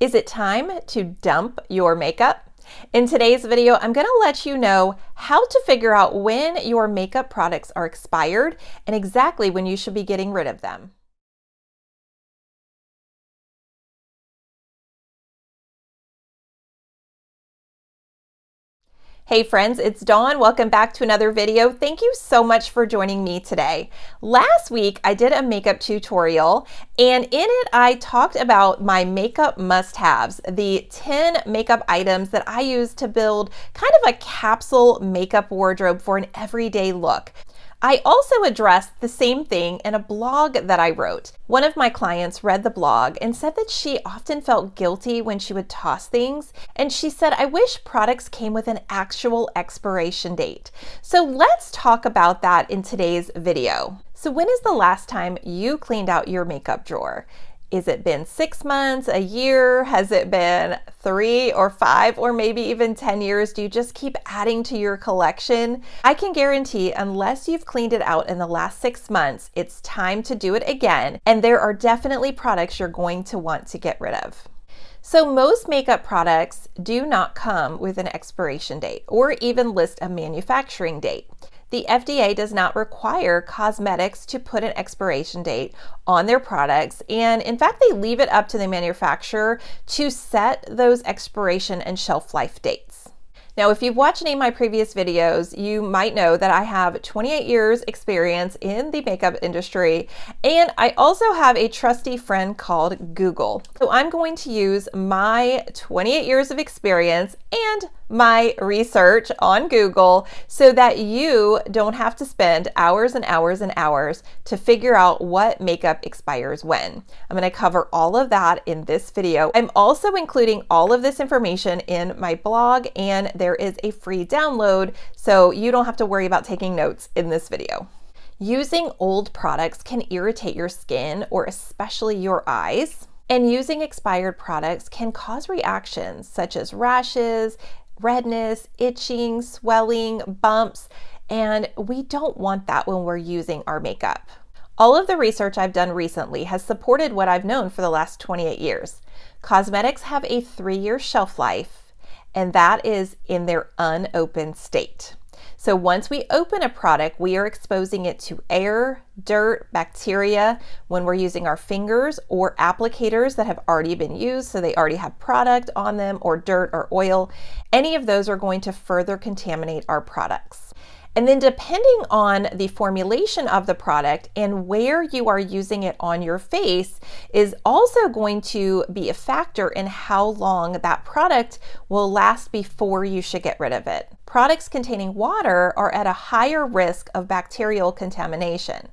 Is it time to dump your makeup? In today's video, I'm going to let you know how to figure out when your makeup products are expired and exactly when you should be getting rid of them. Hey friends, it's Dawn. Welcome back to another video. Thank you so much for joining me today. Last week, I did a makeup tutorial, and in it, I talked about my makeup must-haves, the 10 makeup items that I use to build kind of a capsule makeup wardrobe for an everyday look. I also addressed the same thing in a blog that I wrote. One of my clients read the blog and said that she often felt guilty when she would toss things, and she said, I wish products came with an actual expiration date. So let's talk about that in today's video. So when is the last time you cleaned out your makeup drawer? Is it been 6 months, a year? Has it been 3 or 5 or maybe even 10 years? Do you just keep adding to your collection? I can guarantee unless you've cleaned it out in the last 6 months, it's time to do it again. And there are definitely products you're going to want to get rid of. So most makeup products do not come with an expiration date or even list a manufacturing date. The FDA does not require cosmetics to put an expiration date on their products, and in fact, they leave it up to the manufacturer to set those expiration and shelf life dates. Now, if you've watched any of my previous videos, you might know that I have 28 years experience in the makeup industry, and I also have a trusty friend called Google. So I'm going to use my 28 years of experience and my research on Google so that you don't have to spend hours and hours and hours to figure out what makeup expires when. I'm going to cover all of that in this video. I'm also including all of this information in my blog, and there is a free download so you don't have to worry about taking notes in this video. Using old products can irritate your skin or especially your eyes, and using expired products can cause reactions such as rashes, redness, itching, swelling, bumps, and we don't want that when we're using our makeup. All of the research I've done recently has supported what I've known for the last 28 years. Cosmetics have a 3-year shelf life, and that is in their unopened state. So once we open a product, we are exposing it to air, dirt, bacteria when we're using our fingers or applicators that have already been used, so they already have product on them, or dirt or oil. Any of those are going to further contaminate our products. And then depending on the formulation of the product and where you are using it on your face is also going to be a factor in how long that product will last before you should get rid of it. Products containing water are at a higher risk of bacterial contamination.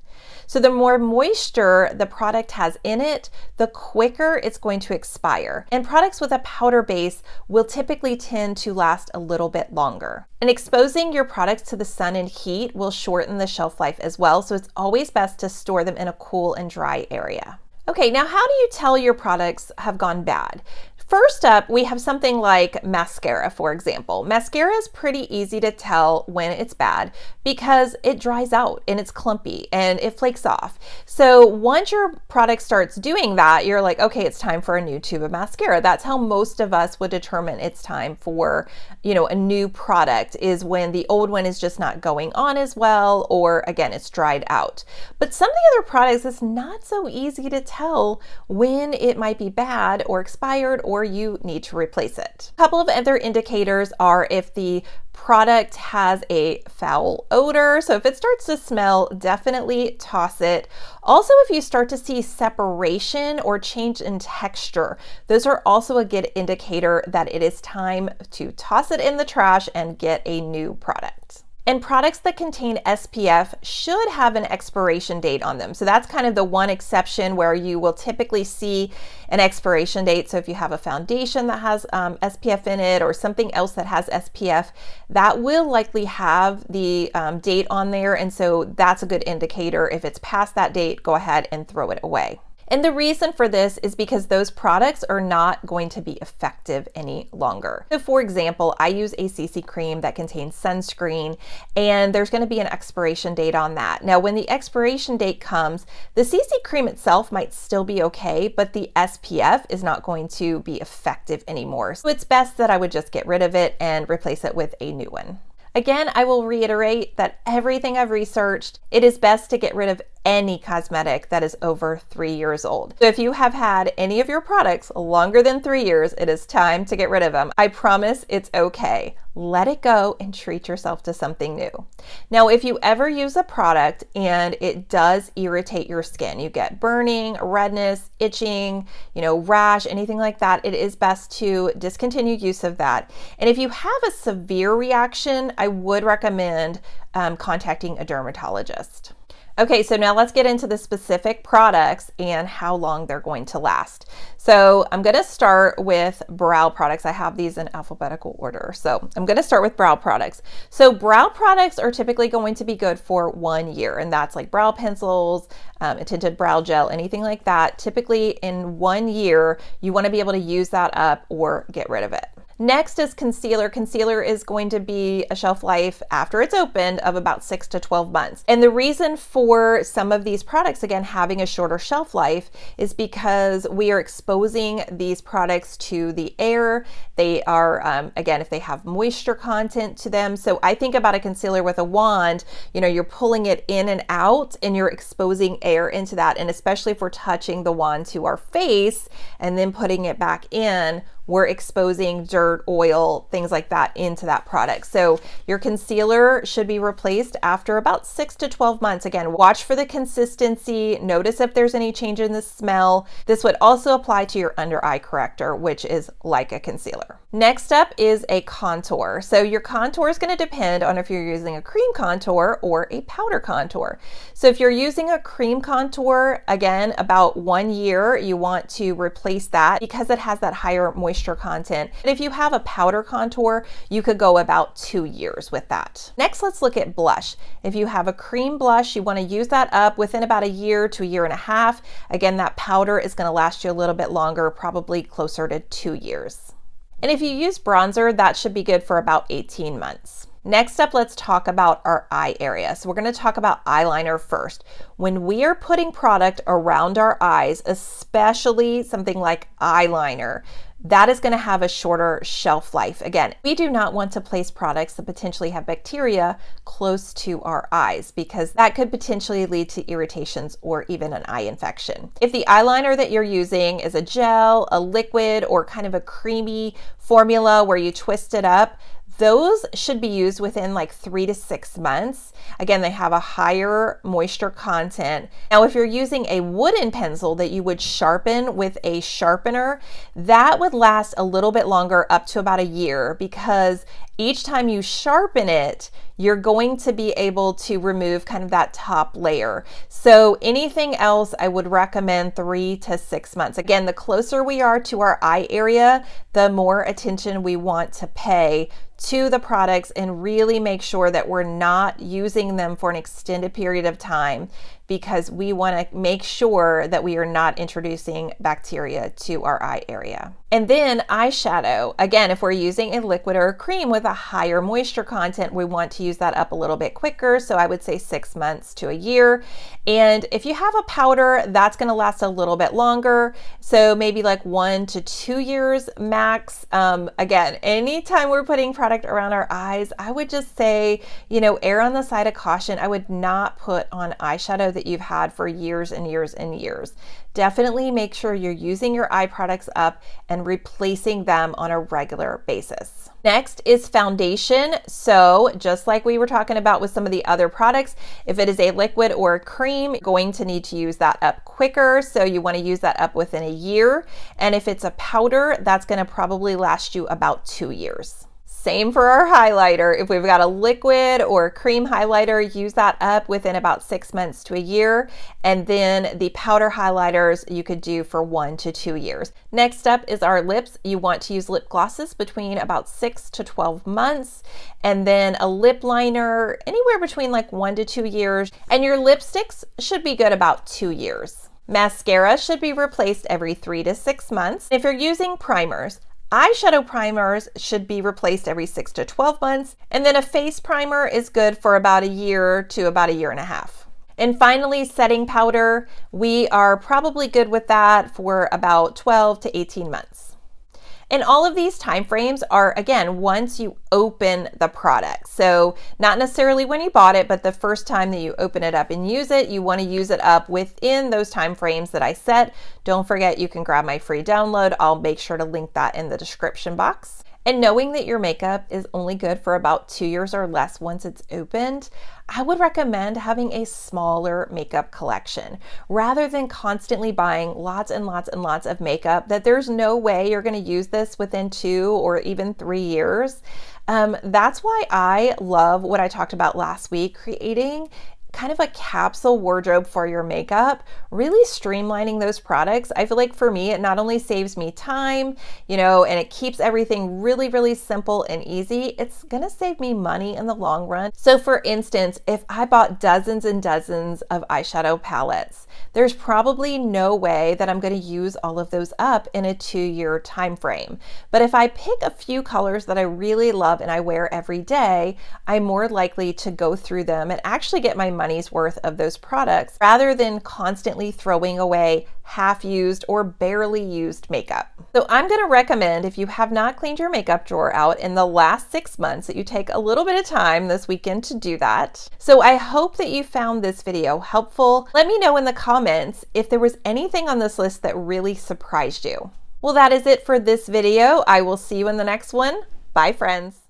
So the more moisture the product has in it, the quicker it's going to expire. And products with a powder base will typically tend to last a little bit longer. And exposing your products to the sun and heat will shorten the shelf life as well, so it's always best to store them in a cool and dry area. Okay, now how do you tell your products have gone bad? First up, we have something like mascara, for example. Mascara is pretty easy to tell when it's bad because it dries out and it's clumpy and it flakes off. So once your product starts doing that, you're like, okay, it's time for a new tube of mascara. That's how most of us would determine it's time for, a new product, is when the old one is just not going on as well, or again, it's dried out. But some of the other products, it's not so easy to tell when it might be bad or expired or you need to replace it. A couple of other indicators are if the product has a foul odor. So if it starts to smell, definitely toss it. Also, if you start to see separation or change in texture, those are also a good indicator that it is time to toss it in the trash and get a new product. And products that contain SPF should have an expiration date on them. So that's kind of the one exception where you will typically see an expiration date. So if you have a foundation that has SPF in it or something else that has SPF, that will likely have the date on there. And so that's a good indicator. If it's past that date, go ahead and throw it away. And the reason for this is because those products are not going to be effective any longer. So for example, I use a CC cream that contains sunscreen, and there's going to be an expiration date on that. Now, when the expiration date comes, the CC cream itself might still be okay, but the SPF is not going to be effective anymore. So it's best that I would just get rid of it and replace it with a new one. Again, I will reiterate that everything I've researched, it is best to get rid of any cosmetic that is over 3 years old. So if you have had any of your products longer than 3 years, it is time to get rid of them. I promise it's okay. Let it go and treat yourself to something new. Now, if you ever use a product and it does irritate your skin, you get burning, redness, itching, rash, anything like that, it is best to discontinue use of that. And if you have a severe reaction, I would recommend contacting a dermatologist. Okay, so now let's get into the specific products and how long they're going to last. So I'm going to start with brow products. I have these in alphabetical order. So I'm going to start with brow products. So brow products are typically going to be good for 1 year, and that's like brow pencils, a tinted brow gel, anything like that. Typically in 1 year, you want to be able to use that up or get rid of it. Next is concealer. Concealer is going to be a shelf life after it's opened of about 6 to 12 months. And the reason for some of these products, again, having a shorter shelf life is because we are exposing these products to the air. They are, again, if they have moisture content to them. So I think about a concealer with a wand, you're pulling it in and out and you're exposing air into that. And especially if we're touching the wand to our face and then putting it back in, we're exposing dirt, oil, things like that into that product. So your concealer should be replaced after about 6 to 12 months. Again, watch for the consistency, notice if there's any change in the smell. This would also apply to your under eye corrector, which is like a concealer. Next up is a contour. So your contour is going to depend on if you're using a cream contour or a powder contour. So if you're using a cream contour, again, about 1 year, you want to replace that because it has that higher moisture content. And if you have a powder contour, you could go about 2 years with that. Next, let's look at blush. If you have a cream blush, you want to use that up within about a year to a year and a half. Again, that powder is going to last you a little bit longer, probably closer to 2 years. And if you use bronzer, that should be good for about 18 months. Next up, let's talk about our eye area. So we're going to talk about eyeliner first. When we are putting product around our eyes, especially something like eyeliner, that is going to have a shorter shelf life. Again, we do not want to place products that potentially have bacteria close to our eyes because that could potentially lead to irritations or even an eye infection. If the eyeliner that you're using is a gel, a liquid, or kind of a creamy formula where you twist it up, those should be used within like 3 to 6 months. Again, they have a higher moisture content. Now, if you're using a wooden pencil that you would sharpen with a sharpener, that would last a little bit longer, up to about a year, because each time you sharpen it, you're going to be able to remove kind of that top layer. So anything else, I would recommend 3 to 6 months. Again, the closer we are to our eye area, the more attention we want to pay to the products and really make sure that we're not using them for an extended period of time, because we want to make sure that we are not introducing bacteria to our eye area. And then eyeshadow. Again, if we're using a liquid or a cream with a higher moisture content, we want to use that up a little bit quicker. So I would say 6 months to a year. And if you have a powder, that's going to last a little bit longer. So maybe like 1 to 2 years max. Again, anytime we're putting product around our eyes, I would just say, err on the side of caution. I would not put on eyeshadow that you've had for years and years and years. Definitely make sure you're using your eye products up and replacing them on a regular basis. Next is foundation. So just like we were talking about with some of the other products, if it is a liquid or a cream, you're going to need to use that up quicker. So you want to use that up within a year. And if it's a powder, that's going to probably last you about 2 years. Same for our highlighter. If we've got a liquid or a cream highlighter, use that up within about 6 months to a year. And then the powder highlighters you could do for 1 to 2 years. Next up is our lips. You want to use lip glosses between about 6 to 12 months. And then a lip liner anywhere between like 1 to 2 years. And your lipsticks should be good about 2 years. Mascara should be replaced every 3 to 6 months. If you're using primers, eyeshadow primers should be replaced every 6 to 12 months, and then a face primer is good for about a year to about a year and a half. And finally, setting powder, we are probably good with that for about 12 to 18 months. And all of these time frames are, again, once you open the product. So not necessarily when you bought it, but the first time that you open it up and use it, you want to use it up within those time frames that I set. Don't forget, you can grab my free download. I'll make sure to link that in the description box. And knowing that your makeup is only good for about 2 years or less once it's opened, I would recommend having a smaller makeup collection rather than constantly buying lots and lots and lots of makeup that there's no way you're going to use this within 2 or even 3 years. That's why I love what I talked about last week, creating kind of a capsule wardrobe for your makeup, really streamlining those products. I feel like for me, it not only saves me time, and it keeps everything really, really simple and easy, it's gonna save me money in the long run. So for instance, if I bought dozens and dozens of eyeshadow palettes, there's probably no way that I'm gonna use all of those up in a 2-year time frame. But if I pick a few colors that I really love and I wear every day, I'm more likely to go through them and actually get my money's worth of those products rather than constantly throwing away half-used or barely used makeup. So I'm going to recommend, if you have not cleaned your makeup drawer out in the last 6 months, that you take a little bit of time this weekend to do that. So I hope that you found this video helpful. Let me know in the comments if there was anything on this list that really surprised you. Well, that is it for this video. I will see you in the next one. Bye, friends.